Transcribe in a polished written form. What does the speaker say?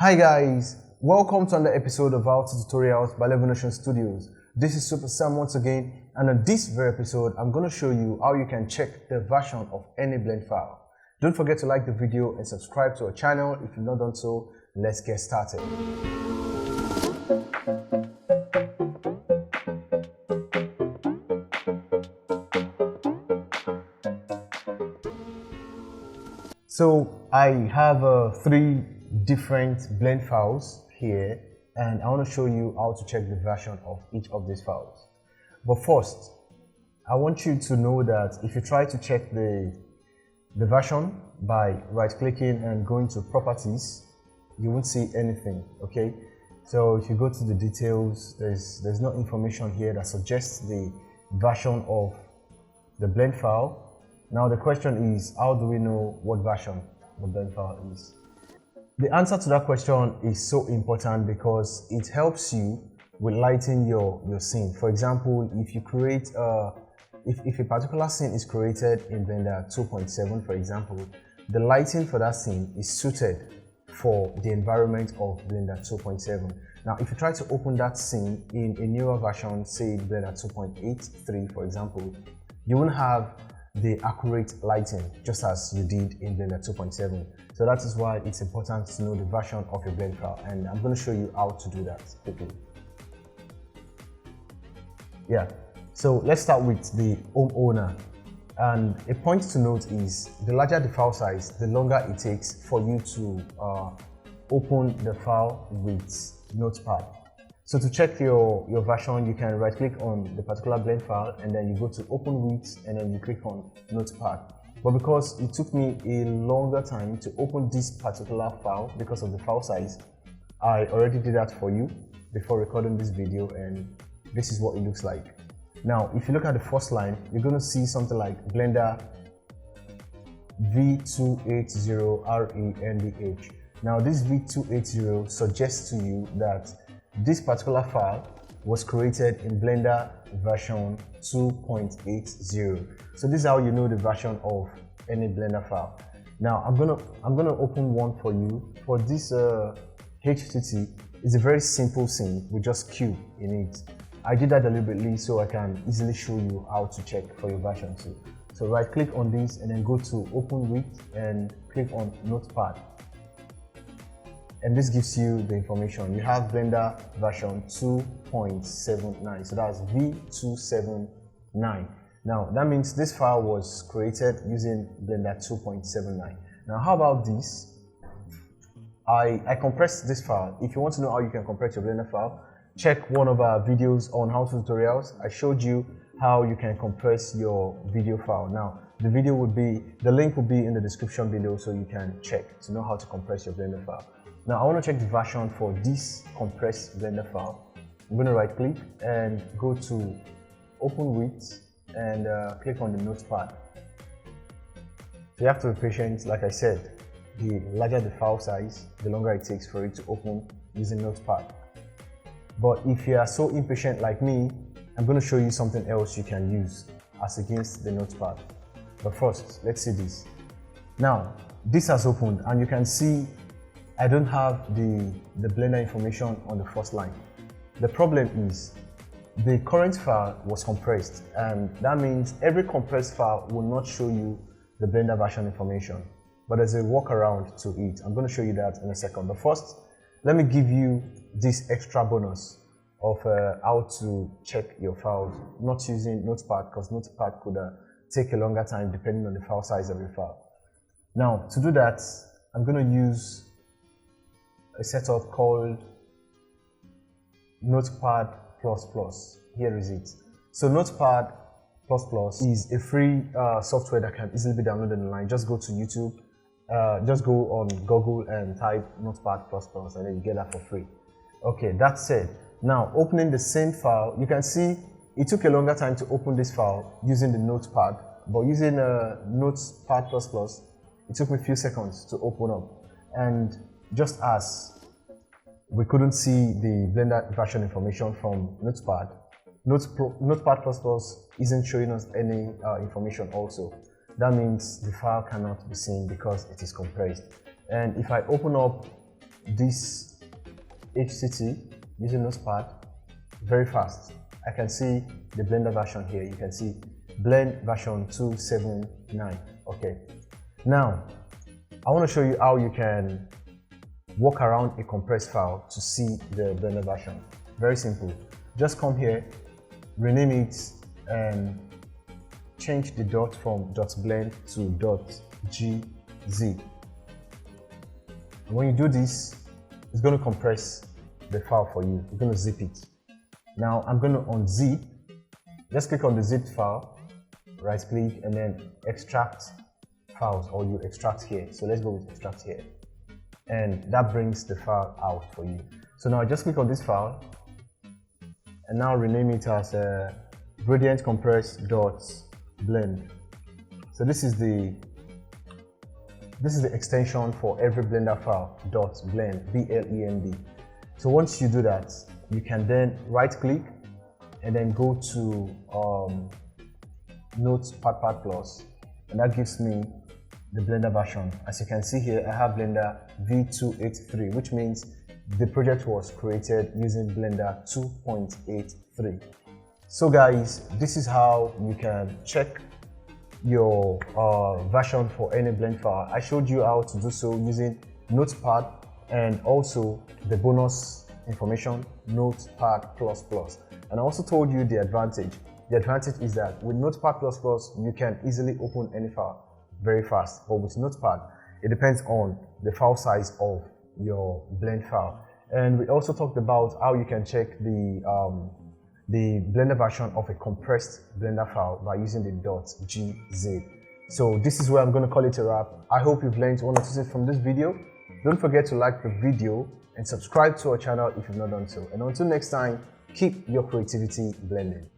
Hi guys, welcome to another episode of How to Tutorials by Levonotion Studios. This is Super Sam once again, and on this very episode I'm going to show you how you can check the version of any blend file. Don't forget to like the video and subscribe to our channel if you've not done so. Let's get started. So I have three different blend files here, and I want to show you how to check the version of each of these files. But first, I want you to know that if you try to check the version by right-clicking and going to properties, you won't see anything. Okay, so if you go to the details, there's no information here that suggests the version of the blend file. Now the question is, how do we know what version the blend file is? The answer to that question is so important because it helps you with lighting your scene. For example, if you create if a particular scene is created in Blender 2.7, for example, the lighting for that scene is suited for the environment of Blender 2.7. Now, if you try to open that scene in a newer version, say Blender 2.83, for example, you won't have the accurate lighting just as you did in Blender 2.7. So that is why it's important to know the version of your blend file, and I'm going to show you how to do that quickly. Yeah, so let's start with the homeowner. And a point to note is the larger the file size, the longer it takes for you to open the file with Notepad. So to check your version, you can right click on the particular blend file and then you go to open with, and then you click on Notepad. But because it took me a longer time to open this particular file because of the file size, I already did that for you before recording this video, and this is what it looks like. Now, if you look at the first line, you're going to see something like Blender V280RENDH. Now, this V280 suggests to you that this particular file was created in Blender version 2.80. So this is how you know the version of any Blender file. Now I'm gonna open one for you. For this HTT, it's a very simple scene with just Q in it. I did that deliberately so I can easily show you how to check for your version too. So right click on this and then go to open with and click on Notepad. And this gives you the information. You have Blender version 2.79, so that's V279. Now that means this file was created using Blender 2.79. Now how about this? I compressed this file. If you want to know how you can compress your Blender file, check one of our videos on How to Tutorials. I showed you how you can compress your video file. Now the link will be in the description below so you can check to know how to compress your Blender file. Now I want to check the version for this compressed Blender file. I'm going to right click and go to open with and click on the Notepad. So you have to be patient. Like I said, the larger the file size, the longer it takes for it to open using Notepad. But if you are so impatient like me, I'm going to show you something else you can use as against the Notepad. But first, let's see this. Now this has opened and you can see I don't have the Blender information on the first line. The problem is the current file was compressed, and that means every compressed file will not show you the Blender version information. But there's a workaround to it. I'm going to show you that in a second. But first, let me give you this extra bonus of how to check your files, not using Notepad, because Notepad could take a longer time depending on the file size of your file. Now, to do that, I'm going to use a setup called Notepad++. Here is it. So Notepad++ is a free software that can easily be downloaded online. Just go to YouTube, just go on Google and type Notepad++, and then you get that for free. Okay, that said, now opening the same file, you can see it took a longer time to open this file using the Notepad, but using Notepad++, it took me a few seconds to open up. And just as we couldn't see the Blender version information from Notepad, Notepad++ isn't showing us any information also. That means the file cannot be seen because it is compressed. And if I open up this HCT using Notepad very fast. I can see the Blender version here. You can see blend version 279. Okay. Now, I want to show you how you can walk around a compressed file to see the Blender version. Very simple. Just come here, rename it, and change the dot from .blend to .gz. And when you do this, it's going to compress the file for you. It's going to zip it. Now I'm going to unzip. Just click on the zipped file, right click, and then extract files, or you extract here. So let's go with extract here. And that brings the file out for you. So now just click on this file and now rename it as gradient compress dot blend. So this is the extension for every Blender file, .blend, B-L-E-N-D. So once you do that, you can then right click and then go to Notepad+, and that gives me the Blender version. As you can see here, I have Blender V283, which means the project was created using Blender 2.83. So guys, this is how you can check your version for any blend file. I showed you how to do so using Notepad and also the bonus information, Notepad++. And I also told you the advantage. The advantage is that with Notepad++, you can easily open any file very fast. But with Notepad, it depends on the file size of your blend file. And we also talked about how you can check the Blender version of a compressed Blender file by using the .gz. So this is where I'm going to call it a wrap. I hope you've learned one or two things from this video. Don't forget to like the video and subscribe to our channel if you've not done so. And until next time, keep your creativity blending.